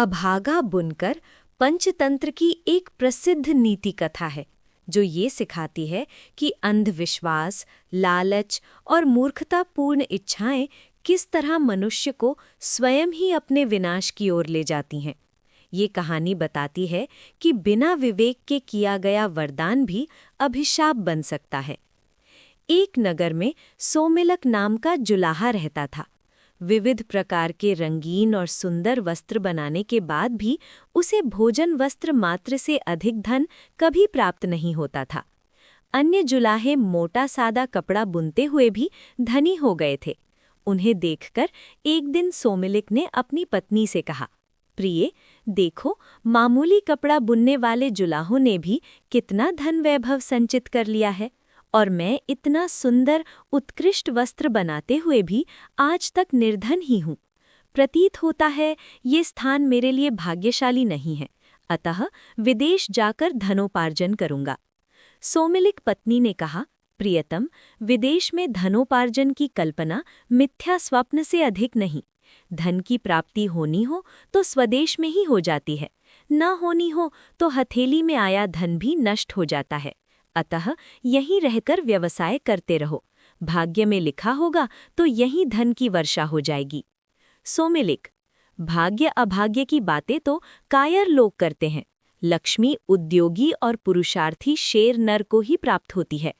अभागा बुनकर पंचतंत्र की एक प्रसिद्ध नीति कथा है जो ये सिखाती है कि अंधविश्वास, लालच और मूर्खतापूर्ण इच्छाएं किस तरह मनुष्य को स्वयं ही अपने विनाश की ओर ले जाती हैं। ये कहानी बताती है कि बिना विवेक के किया गया वरदान भी अभिशाप बन सकता है। एक नगर में सोमिलक नाम का जुलाहा रहता था। विविध प्रकार के रंगीन और सुंदर वस्त्र बनाने के बाद भी उसे भोजन वस्त्र मात्र से अधिक धन कभी प्राप्त नहीं होता था। अन्य जुलाहे मोटा सादा कपड़ा बुनते हुए भी धनी हो गए थे। उन्हें देखकर एक दिन सोमिलिक ने अपनी पत्नी से कहा, प्रिय, देखो, मामूली कपड़ा बुनने वाले जुलाहों ने भी कितना धन वैभव संचित कर लिया है, और मैं इतना सुंदर उत्कृष्ट वस्त्र बनाते हुए भी आज तक निर्धन ही हूँ। प्रतीत होता है ये स्थान मेरे लिए भाग्यशाली नहीं है, अतः विदेश जाकर धनोपार्जन करूँगा। सोमिलिक पत्नी ने कहा, प्रियतम, विदेश में धनोपार्जन की कल्पना मिथ्या स्वप्न से अधिक नहीं। धन की प्राप्ति होनी हो तो स्वदेश में ही हो जाती है, न होनी हो तो हथेली में आया धन भी नष्ट हो जाता है। अतः यहीं रहकर व्यवसाय करते रहो। भाग्य में लिखा होगा तो यहीं धन की वर्षा हो जाएगी। सोमिलिक, भाग्य अभाग्य की बातें तो कायर लोग करते हैं। लक्ष्मी उद्योगी और पुरुषार्थी शेर नर को ही प्राप्त होती है।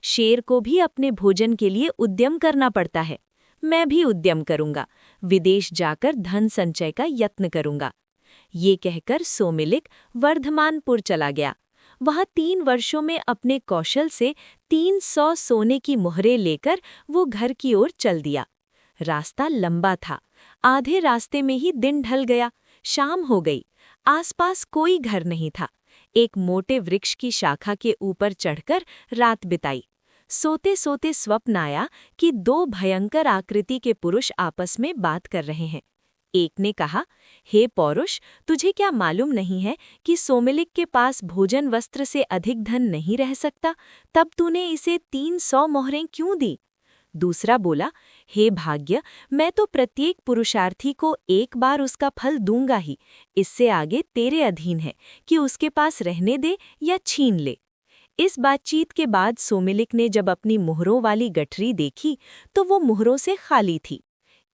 शेर को भी अपने भोजन के लिए उद्यम करना पड़ता है। मैं भी उद्यम करूंगा, विदेश जाकर धन संचय का यत्न करूंगा। ये कहकर सोमिलिक वर्धमानपुर चला गया। वहाँ 3 वर्षों में अपने कौशल से 300 सोने की मुहरें लेकर वो घर की ओर चल दिया। रास्ता लंबा था। आधे रास्ते में ही दिन ढल गया। शाम हो गई। आसपास कोई घर नहीं था। एक मोटे वृक्ष की शाखा के ऊपर चढ़कर रात बिताई। सोते सोते स्वप्न आया कि 2 भयंकर आकृति के पुरुष आपस में बात कर रहे हैं। एक ने कहा, हे पौरुष, तुझे क्या मालूम नहीं है कि सोमिलिक के पास भोजन वस्त्र से अधिक धन नहीं रह सकता, तब तूने इसे 300 मोहरें क्यों दी? दूसरा बोला, हे भाग्य, मैं तो प्रत्येक पुरुषार्थी को एक बार उसका फल दूंगा ही। इससे आगे तेरे अधीन है कि उसके पास रहने दे या छीन ले। इस बातचीत के बाद सोमिलिक ने जब अपनी मुहरों वाली गठरी देखी तो वो मुहरों से खाली थी।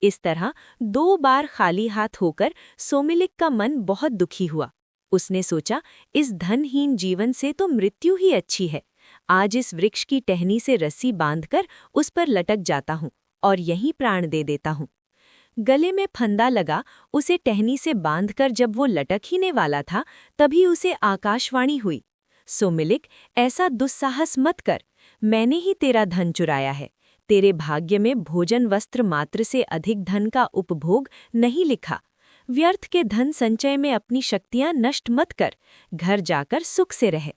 इस तरह 2 बार खाली हाथ होकर सोमिलिक का मन बहुत दुखी हुआ। उसने सोचा, इस धनहीन जीवन से तो मृत्यु ही अच्छी है। आज इस वृक्ष की टहनी से रस्सी बांधकर उस पर लटक जाता हूँ और यहीं प्राण दे देता हूँ। गले में फंदा लगा उसे टहनी से बांधकर जब वो लटक ही ने वाला था, तभी उसे आकाशवाणी हुई, सोमिलिक, ऐसा दुस्साहस मत कर। मैंने ही तेरा धन चुराया है। तेरे भाग्य में भोजन वस्त्र मात्र से अधिक धन का उपभोग नहीं लिखा। व्यर्थ के धन संचय में अपनी शक्तियां नष्ट मत कर। घर जाकर सुख से रह।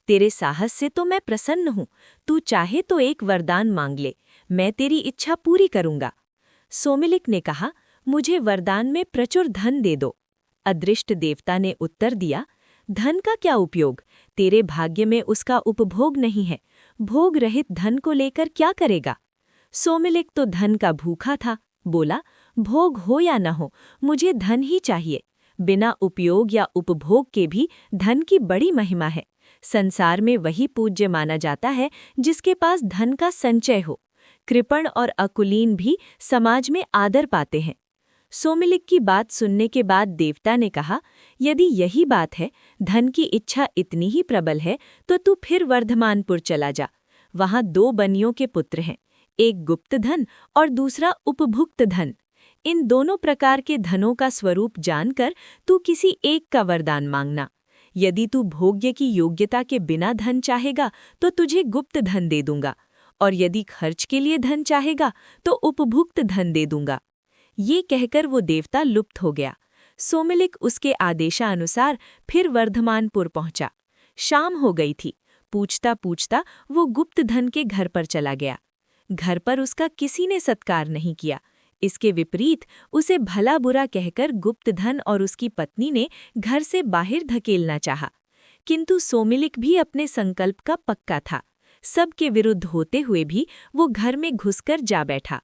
तेरे साहस से तो मैं प्रसन्न हूँ। तू चाहे तो एक वरदान मांग ले, मैं तेरी इच्छा पूरी करूँगा। सोमिलिक ने कहा, मुझे वरदान में प्रचुर धन दे दो। अदृष्ट देवता ने उत्तर दिया, धन का क्या उपयोग? तेरे भाग्य में उसका उपभोग नहीं है। भोग रहित धन को लेकर क्या करेगा? सोमिलिक तो धन का भूखा था। बोला, भोग हो या न हो, मुझे धन ही चाहिए। बिना उपयोग या उपभोग के भी धन की बड़ी महिमा है। संसार में वही पूज्य माना जाता है जिसके पास धन का संचय हो। कृपण और अकुलीन भी समाज में आदर पाते हैं। सोमिलिक की बात सुनने के बाद देवता ने कहा, यदि यही बात है, धन की इच्छा इतनी ही प्रबल है, तो तू फिर वर्धमानपुर चला जा। वहाँ 2 बनियों के पुत्र हैं, एक गुप्त धन और दूसरा उपभुक्त धन। इन दोनों प्रकार के धनों का स्वरूप जानकर तू किसी एक का वरदान मांगना। यदि तू भोग्य की योग्यता के बिना धन चाहेगा तो तुझे गुप्त धन दे दूंगा, और यदि खर्च के लिए धन चाहेगा तो उपभुक्त धन दे दूंगा। ये कहकर वो देवता लुप्त हो गया। सोमिलिक उसके आदेशानुसार फिर वर्धमानपुर पहुंचा। शाम हो गई थी। पूछता पूछता वो गुप्त धन के घर पर चला गया। घर पर उसका किसी ने सत्कार नहीं किया। इसके विपरीत उसे भला बुरा कहकर गुप्त धन और उसकी पत्नी ने घर से बाहर धकेलना चाहा, किंतु सोमिलिक भी अपने संकल्प का पक्का था। सबके विरुद्ध होते हुए भी वो घर में घुसकर जा बैठा।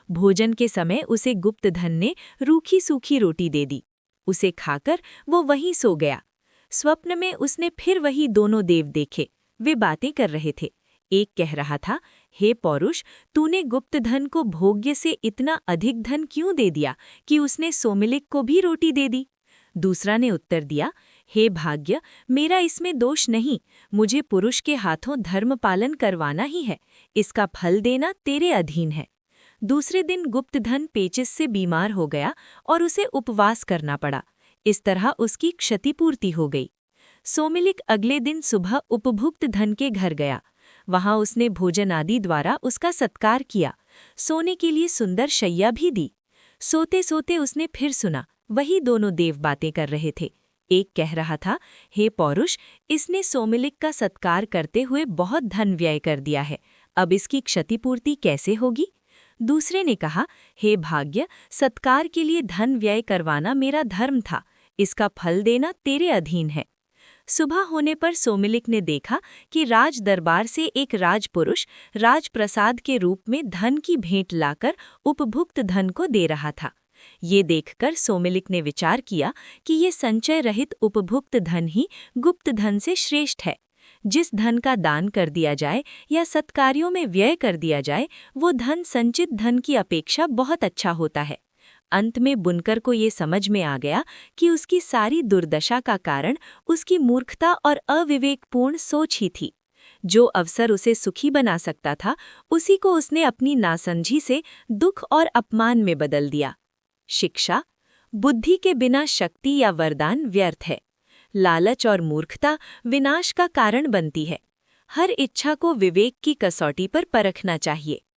भोजन के समय उसे गुप्त धन ने रूखी सूखी रोटी दे दी। उसे खाकर वो वहीं सो गया। स्वप्न में उसने फिर वही दोनों देव देखे। वे बातें कर रहे थे। एक कह रहा था, हे पौरुष, तूने गुप्त धन को भोग्य से इतना अधिक धन क्यों दे दिया कि उसने सोमिलिक को भी रोटी दे दी। दूसरा ने उत्तर दिया, हे भाग्य, मेरा इसमें दोष नहीं, मुझे पुरुष के हाथों धर्म पालन करवाना ही है, इसका फल देना तेरे अधीन है। दूसरे दिन गुप्त धन पेचिस से बीमार हो गया और उसे उपवास करना पड़ा। इस तरह उसकी क्षतिपूर्ति हो गई। सोमिलिक अगले दिन सुबह उपभुक्त धन के घर गया। वहां उसने भोजन आदि द्वारा उसका सत्कार किया, सोने के लिए सुंदर शैया भी दी। सोते सोते उसने फिर सुना, वही दोनों देव बातें कर रहे थे। एक कह रहा था, हे पौरुष, इसने सोमिलिक का सत्कार करते हुए बहुत धन व्यय कर दिया है, अब इसकी क्षतिपूर्ति कैसे होगी। दूसरे ने कहा, हे भाग्य, सत्कार के लिए धन व्यय करवाना मेरा धर्म था, इसका फल देना तेरे अधीन है। सुबह होने पर सोमिलिक ने देखा कि राज दरबार से एक राजपुरुष राजप्रसाद के रूप में धन की भेंट लाकर उपभुक्त धन को दे रहा था। ये देखकर सोमिलिक ने विचार किया कि ये संचय रहित उपभुक्त धन ही गुप्त धन से श्रेष्ठ है। जिस धन का दान कर दिया जाए या सत्कार्यों में व्यय कर दिया जाए, वो धन संचित धन की अपेक्षा बहुत अच्छा होता है। अंत में बुनकर को ये समझ में आ गया कि उसकी सारी दुर्दशा का कारण उसकी मूर्खता और अविवेकपूर्ण सोच ही थी। जो अवसर उसे सुखी बना सकता था, उसी को उसने अपनी नासमझी से दुख और अपमान में बदल दिया। शिक्षा: बुद्धि के बिना शक्ति या वरदान व्यर्थ है। लालच और मूर्खता विनाश का कारण बनती है। हर इच्छा को विवेक की कसौटी पर परखना चाहिए।